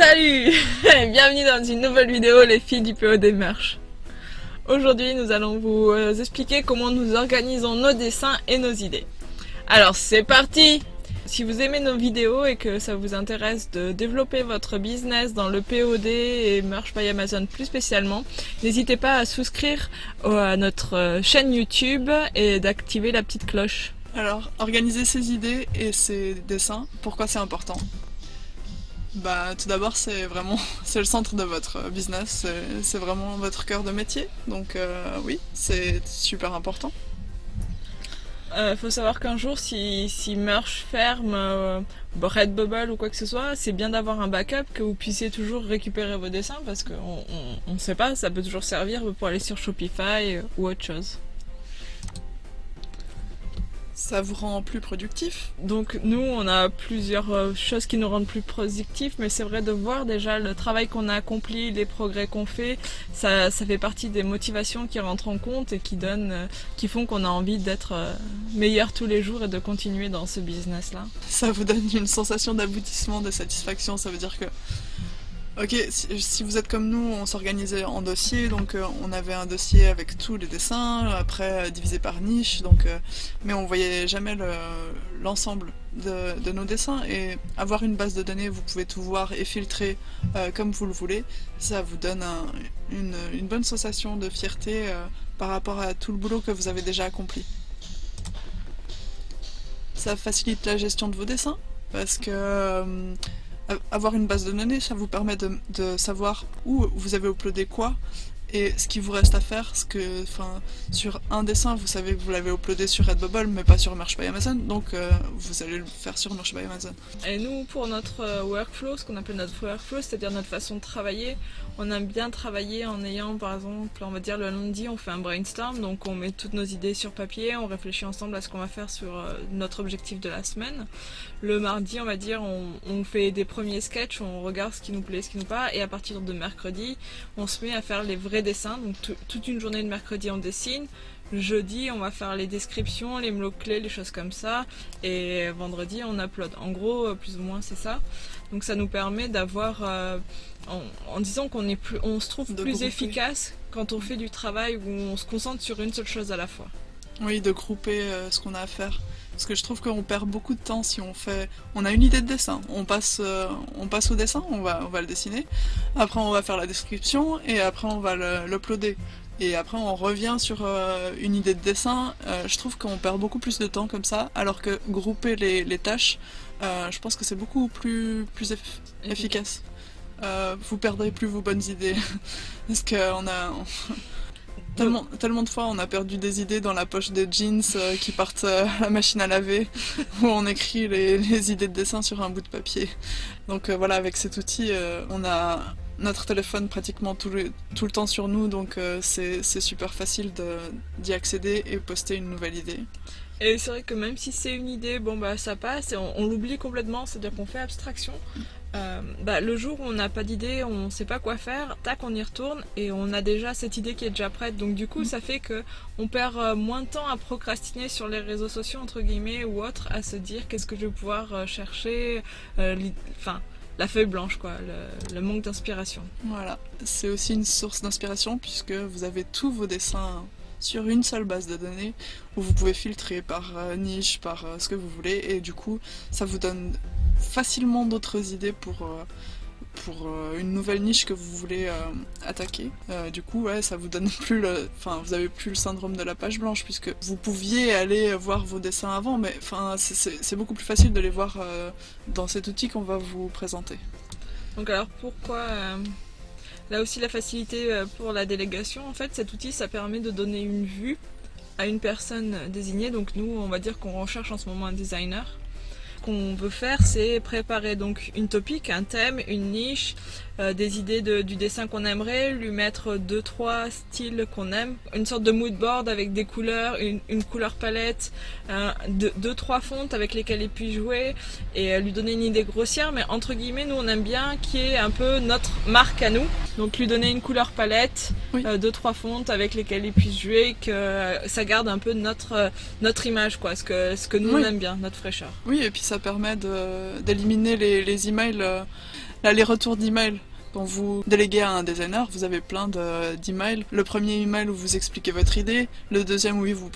Salut et bienvenue dans une nouvelle vidéo les filles du POD Merch. Aujourd'hui nous allons vous expliquer comment nous organisons nos dessins et nos idées. Alors c'est parti! Si vous aimez nos vidéos et que ça vous intéresse de développer votre business dans le POD et Merch by Amazon plus spécialement, n'hésitez pas à souscrire à notre chaîne YouTube et d'activer la petite cloche. Alors, organiser ses idées et ses dessins, pourquoi c'est important? Tout d'abord, c'est le centre de votre business, c'est vraiment votre cœur de métier, donc oui, c'est super important. Faut savoir qu'un jour, si Merch ferme, Redbubble ou quoi que ce soit, c'est bien d'avoir un backup, que vous puissiez toujours récupérer vos dessins, parce qu'on ne sait pas, ça peut toujours servir pour aller sur Shopify ou autre chose. Ça vous rend plus productif? Donc nous, on a plusieurs choses qui nous rendent plus productifs, mais c'est vrai de voir déjà le travail qu'on a accompli, les progrès qu'on fait, ça fait partie des motivations qui rentrent en compte et qui font qu'on a envie d'être meilleur tous les jours et de continuer dans ce business-là. Ça vous donne une sensation d'aboutissement, de satisfaction, ça veut dire que ok, si vous êtes comme nous, on s'organisait en dossiers, donc on avait un dossier avec tous les dessins, après divisé par niche, mais on voyait jamais l'ensemble de nos dessins, et avoir une base de données, vous pouvez tout voir et filtrer comme vous le voulez, ça vous donne une bonne sensation de fierté par rapport à tout le boulot que vous avez déjà accompli. Ça facilite la gestion de vos dessins, parce que avoir une base de données, ça vous permet de savoir où vous avez uploadé quoi et ce qu'il vous reste à faire. Sur un dessin, vous savez que vous l'avez uploadé sur Redbubble, mais pas sur Merch by Amazon, donc vous allez le faire sur Merch by Amazon. Et nous, pour notre workflow, ce qu'on appelle notre workflow, c'est-à-dire notre façon de travailler, on aime bien travailler en ayant, par exemple, on va dire le lundi, on fait un brainstorm, donc on met toutes nos idées sur papier, on réfléchit ensemble à ce qu'on va faire sur notre objectif de la semaine. Le mardi, on va dire, on fait des premiers sketchs, on regarde ce qui nous plaît, ce qui nous plaît pas, et à partir de mercredi, on se met à faire les vrais dessins, donc toute une journée de mercredi on dessine. Jeudi, on va faire les descriptions, les mots-clés, les choses comme ça. Et vendredi, on upload. En gros, plus ou moins, c'est ça. Donc ça nous permet d'avoir... en disant on se trouve plus efficace quand on fait du travail où on se concentre sur une seule chose à la fois. Oui, de grouper ce qu'on a à faire. Parce que je trouve qu'on perd beaucoup de temps si on a une idée de dessin, on passe au dessin, on va le dessiner, après on va faire la description et après on va l'uploader. Et après on revient sur une idée de dessin, je trouve qu'on perd beaucoup plus de temps comme ça, alors que grouper les tâches, je pense que c'est beaucoup plus efficace. Vous perdrez plus vos bonnes idées, parce qu'on a... Tellement de fois on a perdu des idées dans la poche des jeans qui partent à la machine à laver, où on écrit les idées de dessin sur un bout de papier. Donc voilà, avec cet outil, on a notre téléphone pratiquement tout le temps sur nous, donc c'est super facile d'y accéder et poster une nouvelle idée. Et c'est vrai que même si c'est une idée, ça passe et on l'oublie complètement, c'est-à-dire qu'on fait abstraction. Le jour où on n'a pas d'idée, on sait pas quoi faire, tac, on y retourne et on a déjà cette idée qui est déjà prête. Donc du coup, ça fait que on perd moins de temps à procrastiner sur les réseaux sociaux entre guillemets ou autres, à se dire qu'est-ce que je vais pouvoir chercher, la feuille blanche quoi, le manque d'inspiration. Voilà, c'est aussi une source d'inspiration puisque vous avez tous vos dessins sur une seule base de données où vous pouvez filtrer par niche, par ce que vous voulez, et du coup ça vous donne facilement d'autres idées pour une nouvelle niche que vous voulez attaquer. Du coup ouais, ça vous donne plus vous avez plus le syndrome de la page blanche, puisque vous pouviez aller voir vos dessins avant, mais c'est beaucoup plus facile de les voir dans cet outil qu'on va vous présenter. Donc alors pourquoi là aussi la facilité pour la délégation, en fait cet outil ça permet de donner une vue à une personne désignée, donc nous on va dire qu'on recherche en ce moment un designer. Ce qu'on veut faire c'est préparer donc une topic, un thème, une niche, des idées du dessin qu'on aimerait, lui mettre 2-3 styles qu'on aime, une sorte de mood board avec des couleurs, une couleur palette, 2-3 fontes avec lesquelles il puisse jouer et lui donner une idée grossière, mais entre guillemets nous on aime bien qui est un peu notre marque à nous, donc lui donner une couleur palette, oui. 2-3 fontes avec lesquelles il puisse jouer, que ça garde un peu notre image quoi, ce que nous oui. On aime bien, notre fraîcheur. Oui, et puis ça permet d'éliminer les emails l'aller-retour d'email. Quand vous déléguez à un designer, vous avez plein d'emails. Le premier email où vous expliquez votre idée, le deuxième où il vous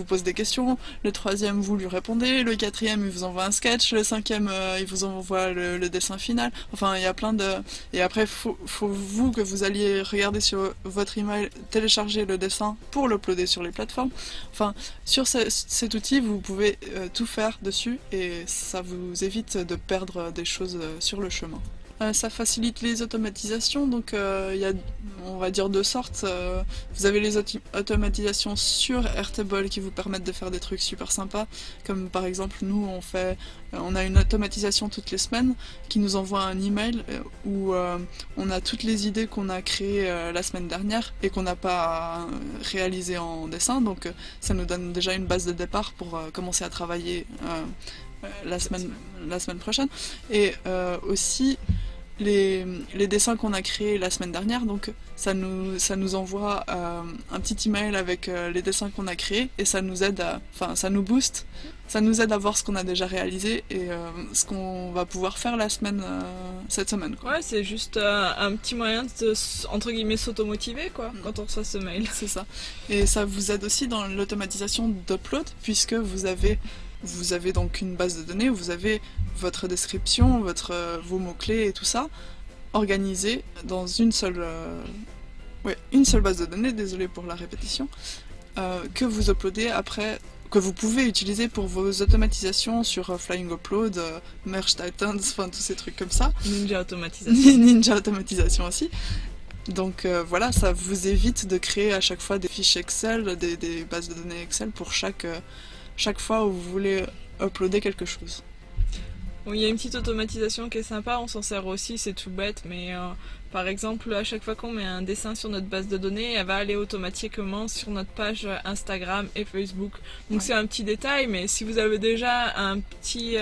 pose des questions, le troisième vous lui répondez, le quatrième il vous envoie un sketch, le cinquième il vous envoie le dessin final. Enfin, il y a plein de... Et après, faut vous que vous alliez regarder sur votre email, télécharger le dessin pour l'uploader sur les plateformes. Enfin, sur cet outil, vous pouvez tout faire dessus et ça vous évite de perdre des choses sur le chemin. Ça facilite les automatisations, donc il y a, on va dire, deux sortes. Vous avez les automatisations sur Airtable qui vous permettent de faire des trucs super sympas, comme par exemple nous on a une automatisation toutes les semaines qui nous envoie un email où on a toutes les idées qu'on a créées la semaine dernière et qu'on n'a pas réalisées en dessin, donc ça nous donne déjà une base de départ pour commencer à travailler la semaine prochaine. Et aussi les dessins qu'on a créés la semaine dernière, donc ça nous envoie un petit email avec les dessins qu'on a créés et ça nous aide ça nous booste, ça nous aide à voir ce qu'on a déjà réalisé et ce qu'on va pouvoir faire cette semaine, quoi. Ouais, c'est juste un petit moyen de, entre guillemets, s'automotiver, quoi, quand on reçoit ce mail. C'est ça. Et ça vous aide aussi dans l'automatisation d'upload, puisque vous avez donc une base de données où vous avez votre description, vos mots-clés et tout ça, organisé dans une seule base de données, désolé pour la répétition, que vous uploadez après, que vous pouvez utiliser pour vos automatisations sur Flying Upload, Merge Titans, enfin tous ces trucs comme ça. Ninja automatisation. Ninja automatisation aussi. Donc voilà, ça vous évite de créer à chaque fois des fiches Excel, des bases de données Excel pour chaque fois où vous voulez uploader quelque chose. Bon, il y a une petite automatisation qui est sympa, on s'en sert aussi, c'est tout bête, mais par exemple, à chaque fois qu'on met un dessin sur notre base de données, elle va aller automatiquement sur notre page Instagram et Facebook. Donc ouais. C'est un petit détail, mais si vous avez déjà un petit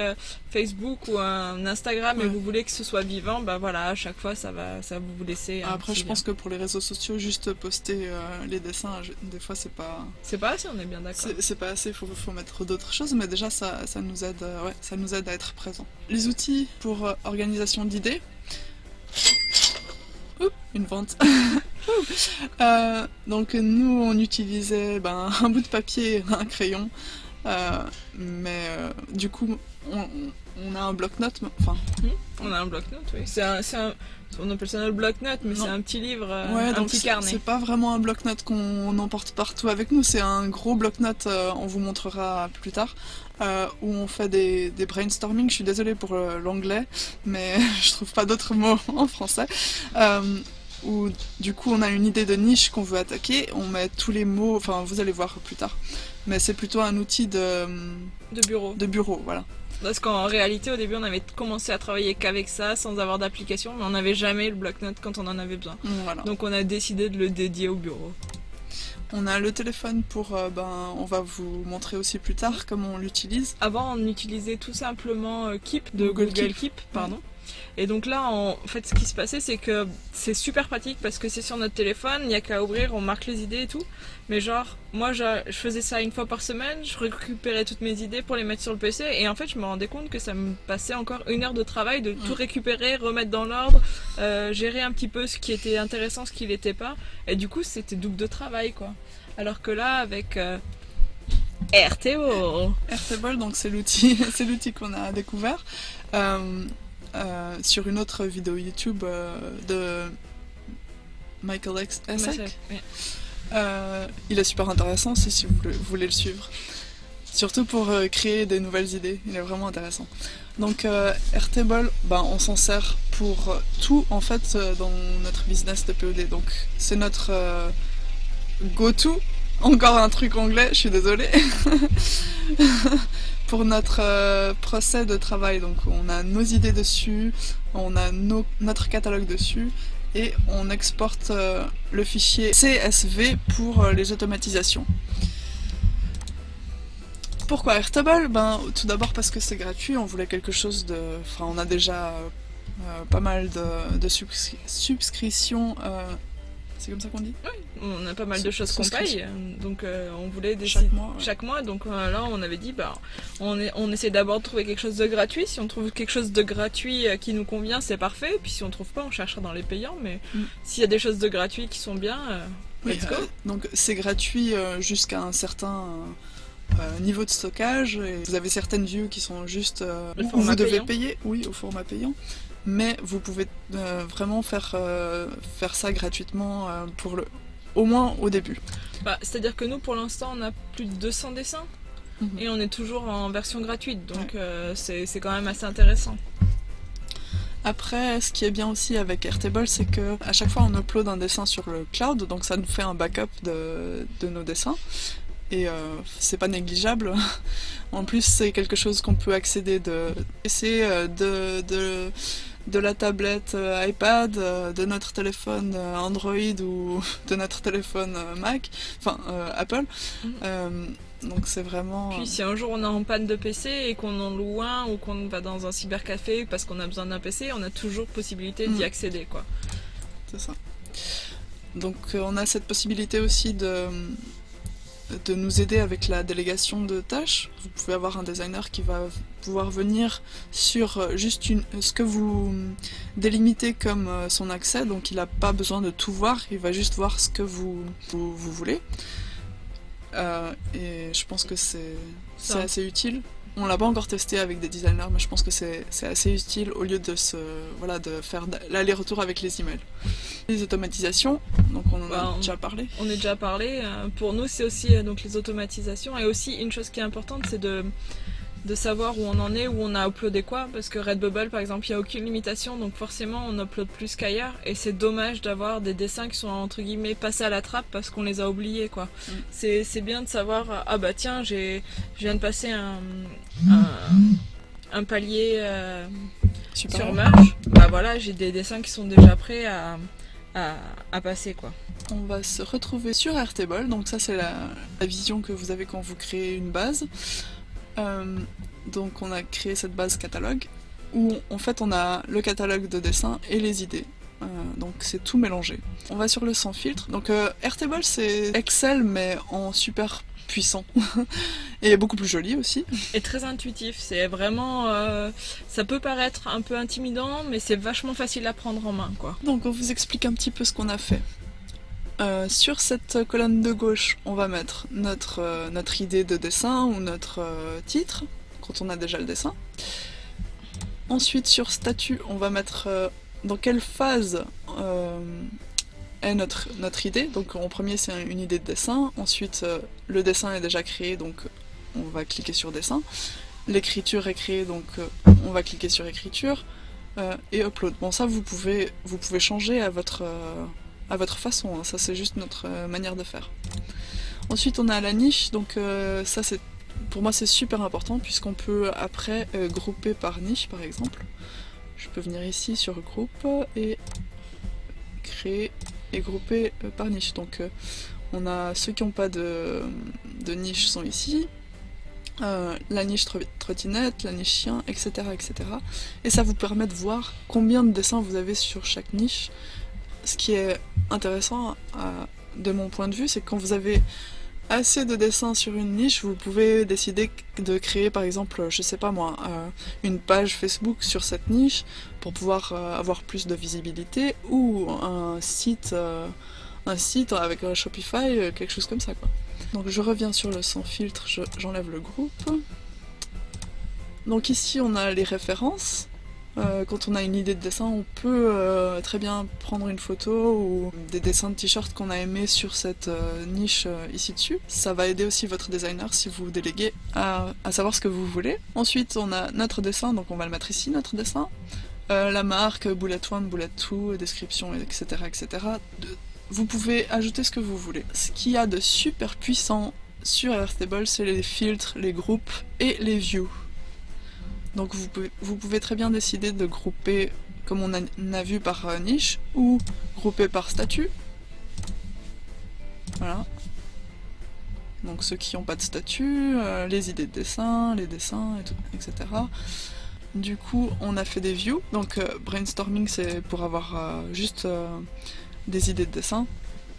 Facebook ou un Instagram et vous voulez que ce soit vivant, bah voilà, à chaque fois ça va vous laisser. Après, je pense que pour les réseaux sociaux, juste poster les dessins, des fois c'est pas. C'est pas assez, on est bien d'accord. C'est pas assez, faut mettre d'autres choses, mais déjà ça nous aide, ça nous aide à être présent. Les outils pour organisation d'idées. Une vente. Donc nous on utilisait un bout de papier et un crayon, mais du coup on a un bloc-notes. On a un bloc-notes, oui. On appelle ça le bloc-notes, mais c'est un petit livre, un petit carnet. C'est pas vraiment un bloc-notes qu'on emporte partout avec nous, c'est un gros bloc-notes, on vous montrera plus tard, où on fait des brainstorming. Je suis désolée pour l'anglais, mais je trouve pas d'autres mots en français. Où du coup on a une idée de niche qu'on veut attaquer, on met tous les mots, enfin vous allez voir plus tard, mais c'est plutôt un outil de bureau, voilà. Parce qu'en réalité au début on avait commencé à travailler qu'avec ça sans avoir d'application, mais on n'avait jamais le bloc-notes quand on en avait besoin. Voilà. Donc on a décidé de le dédier au bureau. On a le téléphone pour, on va vous montrer aussi plus tard comment on l'utilise. Avant on utilisait tout simplement Keep de Google Keep, pardon. Ouais. Et donc là, en fait, ce qui se passait, c'est que c'est super pratique parce que c'est sur notre téléphone, il n'y a qu'à ouvrir, on marque les idées et tout. Mais genre, moi, je faisais ça une fois par semaine, je récupérais toutes mes idées pour les mettre sur le PC. Et en fait, je me rendais compte que ça me passait encore 1 heure de travail de tout récupérer, remettre dans l'ordre, gérer un petit peu ce qui était intéressant, ce qui l'était pas. Et du coup, c'était double de travail, quoi. Alors que là, avec... Airtable, donc c'est l'outil qu'on a découvert. Sur une autre vidéo YouTube de Michael Essek. Il est super intéressant si vous voulez le suivre. Surtout pour créer des nouvelles idées, il est vraiment intéressant. Donc Airtable, on s'en sert pour tout en fait dans notre business de POD. Donc c'est notre go-to. Encore un truc anglais, je suis désolée. Pour notre procès de travail, donc on a nos idées dessus, on a notre catalogue dessus et on exporte le fichier CSV pour les automatisations. Pourquoi Airtable ? Tout d'abord parce que c'est gratuit, on voulait quelque chose de... Enfin, on a déjà pas mal de subscriptions c'est comme ça qu'on dit? On a pas mal de choses qu'on paye, donc on voulait chaque mois. Donc là, on avait dit, on essaie d'abord de trouver quelque chose de gratuit. Si on trouve quelque chose de gratuit qui nous convient, c'est parfait. Puis si on trouve pas, on cherchera dans les payants. Mais s'il y a des choses de gratuit qui sont bien, let's go. Donc c'est gratuit jusqu'à un certain niveau de stockage. Et vous avez certaines views qui sont juste où vous devez payer, oui, au format payant. Mais vous pouvez vraiment faire ça gratuitement au moins au début. C'est-à-dire que nous, pour l'instant, on a plus de 200 dessins et on est toujours en version gratuite, donc c'est quand même assez intéressant. Après, ce qui est bien aussi avec Airtable, c'est que à chaque fois on upload un dessin sur le cloud, donc ça nous fait un backup de nos dessins. Et c'est pas négligeable. En plus, c'est quelque chose qu'on peut accéder de PC, de la tablette iPad, de notre téléphone Android ou de notre téléphone Mac, enfin Apple. Donc c'est vraiment... Puis si un jour on est en panne de PC et qu'on en loue un ou qu'on va dans un cybercafé parce qu'on a besoin d'un PC, on a toujours possibilité d'y accéder, quoi. C'est ça. Donc on a cette possibilité aussi de nous aider avec la délégation de tâches. Vous pouvez avoir un designer qui va pouvoir venir sur juste ce que vous délimitez comme son accès, donc il n'a pas besoin de tout voir, il va juste voir ce que vous voulez. Et je pense que c'est assez utile. On l'a pas encore testé avec des designers, mais je pense que c'est assez utile au lieu de faire l'aller-retour avec les emails. Les automatisations, donc on en a déjà parlé. On a déjà parlé. Pour nous, c'est aussi donc les automatisations. Et aussi, une chose qui est importante, c'est de savoir où on en est, où on a uploadé quoi. Parce que Redbubble, par exemple, il n'y a aucune limitation, donc forcément, on upload plus qu'ailleurs. Et c'est dommage d'avoir des dessins qui sont, entre guillemets, passés à la trappe parce qu'on les a oubliés, quoi. C'est bien de savoir, ah bah tiens, je viens de passer un palier sur Merge. Bah voilà, j'ai des dessins qui sont déjà prêts à passer, quoi. On va se retrouver sur Airtable, donc ça c'est la vision que vous avez quand vous créez une base. Donc on a créé cette base catalogue où en fait on a le catalogue de dessins et les idées. Donc c'est tout mélangé. On va sur le sans filtre. Donc Airtable c'est Excel mais en super puissant et beaucoup plus joli aussi. Et très intuitif, c'est vraiment... ça peut paraître un peu intimidant mais c'est vachement facile à prendre en main, quoi. Donc on vous explique un petit peu ce qu'on a fait. Sur cette colonne de gauche, on va mettre notre idée de dessin ou notre titre, quand on a déjà le dessin. Ensuite, sur statut, on va mettre dans quelle phase est notre idée. Donc en premier, c'est une idée de dessin. Ensuite, le dessin est déjà créé, donc on va cliquer sur dessin. L'écriture est créée, donc on va cliquer sur écriture. Et upload. Bon, ça, vous pouvez changer à votre façon, hein. Ça c'est juste notre manière de faire. Ensuite on a la niche, donc ça c'est pour moi c'est super important puisqu'on peut après grouper par niche par exemple. Je peux venir ici sur groupe et créer et grouper par niche. Donc on a ceux qui n'ont pas de niche sont ici, la niche trottinette, la niche chien, etc., etc. Et ça vous permet de voir combien de dessins vous avez sur chaque niche. Ce qui est intéressant de mon point de vue, c'est que quand vous avez assez de dessins sur une niche, vous pouvez décider de créer par exemple, je sais pas moi, une page Facebook sur cette niche pour pouvoir avoir plus de visibilité ou un site avec un Shopify, quelque chose comme ça, quoi. Donc je reviens sur le sans filtre, j'enlève le groupe. Donc ici on a les références. Quand on a une idée de dessin, on peut très bien prendre une photo ou des dessins de t-shirt qu'on a aimés sur cette niche ici dessus. Ça va aider aussi votre designer si vous déléguez à savoir ce que vous voulez. Ensuite, on a notre dessin, donc on va le mettre ici, notre dessin. La marque, bullet 1, bullet 2, description, etc., etc. Vous pouvez ajouter ce que vous voulez. Ce qu'il y a de super puissant sur Airtable, c'est les filtres, les groupes et les views. Donc vous pouvez très bien décider de grouper comme on a vu par niche ou grouper par statut. Voilà. Donc ceux qui n'ont pas de statut, les idées de dessin, les dessins, et tout, etc. Du coup on a fait des views. Donc brainstorming c'est pour avoir juste des idées de dessin.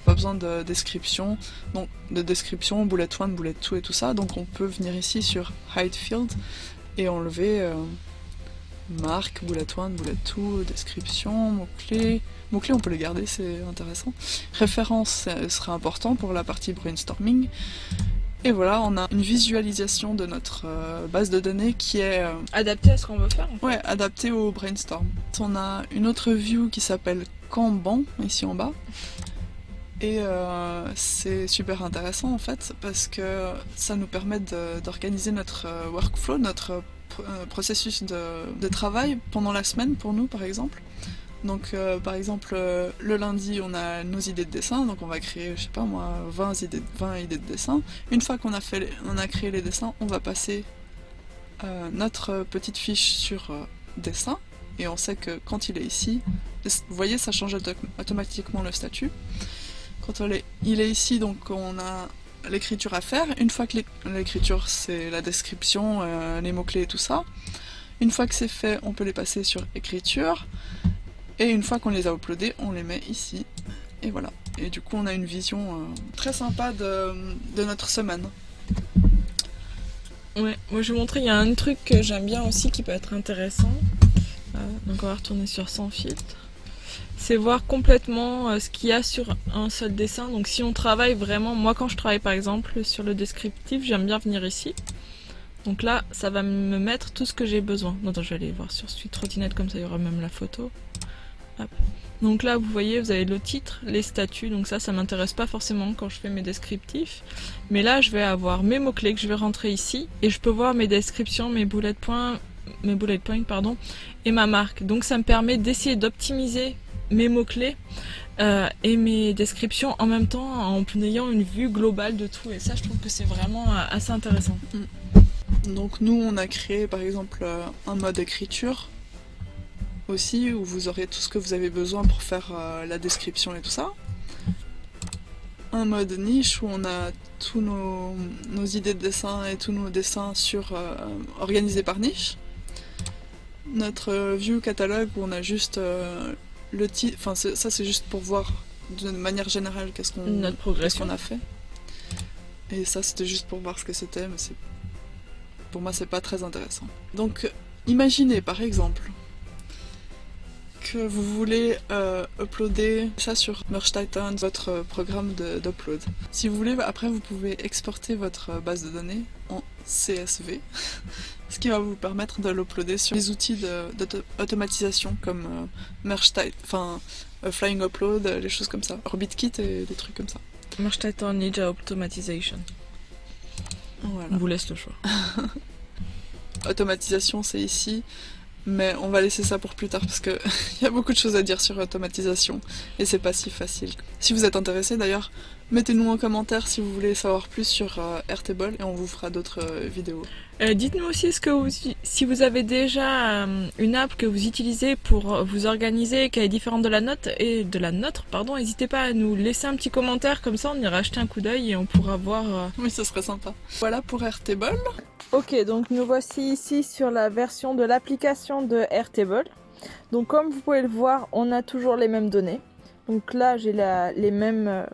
pas besoin de description, donc de description, bullet 1, bullet 2 et tout ça, donc on peut venir ici sur Hide Field et enlever marque, bullet 1, bullet 2, description, mots-clés. Mots-clés on peut les garder, c'est intéressant. Référence serait important pour la partie brainstorming. Et voilà, on a une visualisation de notre base de données qui est adapté à ce qu'on veut faire. En fait. Ouais, adaptée au brainstorm. On a une autre view qui s'appelle Kanban, ici en bas. Et c'est super intéressant en fait, parce que ça nous permet d'organiser notre workflow, notre processus de travail pendant la semaine pour nous par exemple. Donc par exemple le lundi on a nos idées de dessin, donc on va créer je sais pas moi 20 idées de dessin. Une fois qu'on a créé les dessins, on va passer notre petite fiche sur dessin et on sait que quand il est ici, vous voyez ça change automatiquement le statut. Quand il est ici donc on a l'écriture à faire. Une fois que l'écriture c'est la description, les mots-clés et tout ça. Une fois que c'est fait, on peut les passer sur écriture. Et une fois qu'on les a uploadés, on les met ici. Et voilà. Et du coup, on a une vision très sympa de notre semaine. Ouais, moi je vais montrer, il y a un truc que j'aime bien aussi qui peut être intéressant. Donc on va retourner sur sans filtre. C'est voir complètement ce qu'il y a sur un seul dessin. Donc si on travaille vraiment, moi quand je travaille par exemple sur le descriptif, j'aime bien venir ici. Donc là, ça va me mettre tout ce que j'ai besoin. Attends, je vais aller voir sur Suite Trottinette, comme ça il y aura même la photo. Hop. Donc là, vous voyez, vous avez le titre, les statuts. Donc ça m'intéresse pas forcément quand je fais mes descriptifs. Mais là, je vais avoir mes mots-clés que je vais rentrer ici. Et je peux voir mes descriptions, mes bullet points, et ma marque. Donc ça me permet d'essayer d'optimiser mes mots-clés et mes descriptions en même temps en ayant une vue globale de tout. Et ça, je trouve que c'est vraiment assez intéressant. Donc nous, on a créé par exemple un mode écriture aussi, où vous aurez tout ce que vous avez besoin pour faire la description et tout ça. Un mode niche où on a tous nos idées de dessin et tous nos dessins organisés par niche. Notre view catalogue où on a juste le titre, enfin ça c'est juste pour voir de manière générale qu'est-ce qu'on a fait. Et ça c'était juste pour voir ce que c'était, mais pour moi c'est pas très intéressant. Donc imaginez par exemple que vous voulez uploader ça sur Merge Titan, votre programme d'upload. Si vous voulez, après vous pouvez exporter votre base de données en CSV, ce qui va vous permettre de l'uploader sur des outils d'automatisation comme Merge Titan, enfin Flying Upload, les choses comme ça, OrbitKit et des trucs comme ça. Merge Titan Ninja Automatization. Voilà. On vous laisse le choix. Automatisation c'est ici. Mais on va laisser ça pour plus tard parce qu'il y a beaucoup de choses à dire sur automatisation et c'est pas si facile. Si vous êtes intéressé d'ailleurs, mettez-nous en commentaire si vous voulez savoir plus sur Airtable et on vous fera d'autres vidéos. Dites-nous aussi si vous avez déjà une app que vous utilisez pour vous organiser, qui est différente de la nôtre, n'hésitez pas à nous laisser un petit commentaire, comme ça on ira jeter un coup d'œil et on pourra voir. Oui, ce serait sympa. Voilà pour Airtable. Ok, donc nous voici ici sur la version de l'application de Airtable. Donc comme vous pouvez le voir, on a toujours les mêmes données. Donc là j'ai les mêmes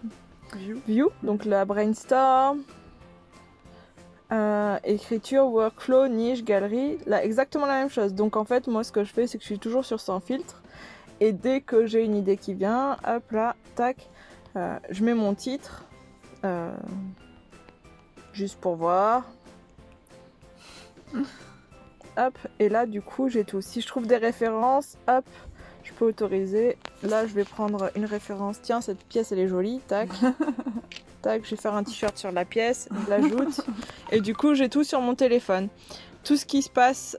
views, donc la brainstorm, écriture, workflow, niche, galerie, là exactement la même chose. Donc en fait moi ce que je fais c'est que je suis toujours sur sans filtre. Et dès que j'ai une idée qui vient, hop là, tac, je mets mon titre, juste pour voir. Hop, et là du coup j'ai tout. Si je trouve des références, hop, je peux autoriser. Là je vais prendre une référence. Tiens, cette pièce elle est jolie, tac. Tac, je vais faire un t-shirt sur la pièce, je l'ajoute. Et du coup j'ai tout sur mon téléphone. Tout ce qui se passe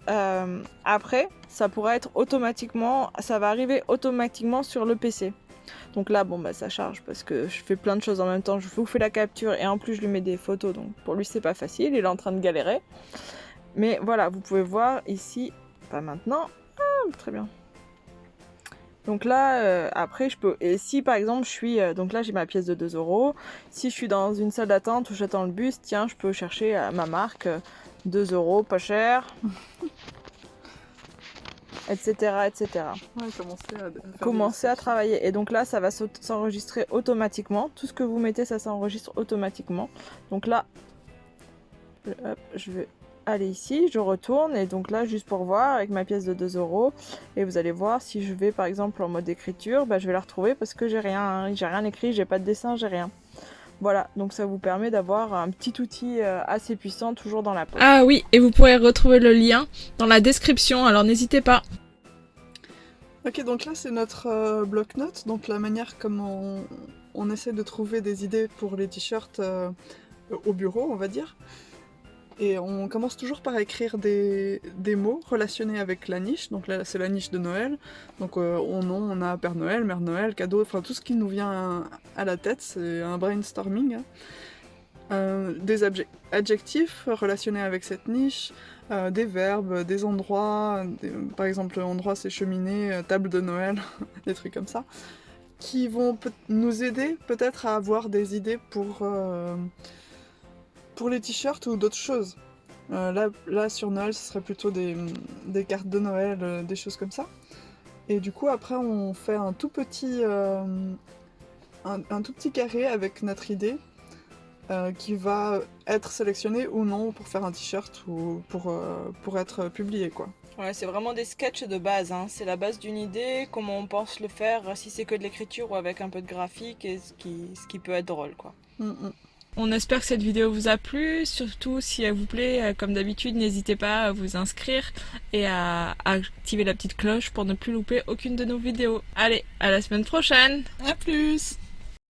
après, ça pourra être automatiquement, ça va arriver automatiquement sur le PC. Donc là, bon bah ça charge parce que je fais plein de choses en même temps. Je vous fais la capture et en plus je lui mets des photos. Donc pour lui c'est pas facile, il est en train de galérer. Mais voilà, vous pouvez voir ici, pas maintenant, très bien. Donc là, après, je peux... Et si par exemple, je suis... donc là, j'ai ma pièce de 2 €. Si je suis dans une salle d'attente où j'attends le bus, tiens, je peux chercher ma marque, 2 €, pas cher. etc. etc. Ouais, commencer à faire Commencer à travailler. Et donc là, ça va s'enregistrer automatiquement. Tout ce que vous mettez, ça s'enregistre automatiquement. Donc là, hop, je vais aller ici, je retourne. Et donc là, juste pour voir, avec ma pièce de 2 €. Et vous allez voir, si je vais par exemple en mode écriture, bah, je vais la retrouver parce que j'ai rien écrit, j'ai pas de dessin, j'ai rien. Voilà, donc ça vous permet d'avoir un petit outil assez puissant toujours dans la poche. Ah oui, et vous pourrez retrouver le lien dans la description, alors n'hésitez pas. Ok, donc là c'est notre bloc-notes, donc la manière comme on essaie de trouver des idées pour les t-shirts au bureau, on va dire. Et on commence toujours par écrire des mots relationnés avec la niche. Donc là, c'est la niche de Noël. Donc on a Père Noël, Mère Noël, cadeau, enfin tout ce qui nous vient à la tête, c'est un brainstorming. Des adjectifs relationnés avec cette niche, des verbes, des endroits, par exemple endroit c'est cheminée, table de Noël, des trucs comme ça, qui vont nous aider peut-être à avoir des idées pour les t-shirts ou d'autres choses. Là, sur Noël, ce serait plutôt des cartes de Noël, des choses comme ça. Et du coup, après, on fait un tout petit carré avec notre idée qui va être sélectionné ou non pour faire un t-shirt ou pour être publié, quoi. Ouais, c'est vraiment des sketchs de base, hein. C'est la base d'une idée, comment on pense le faire, si c'est que de l'écriture ou avec un peu de graphique, et ce qui peut être drôle, quoi. On espère que cette vidéo vous a plu, surtout si elle vous plaît, comme d'habitude, n'hésitez pas à vous inscrire et à activer la petite cloche pour ne plus louper aucune de nos vidéos. Allez, à la semaine prochaine! À plus!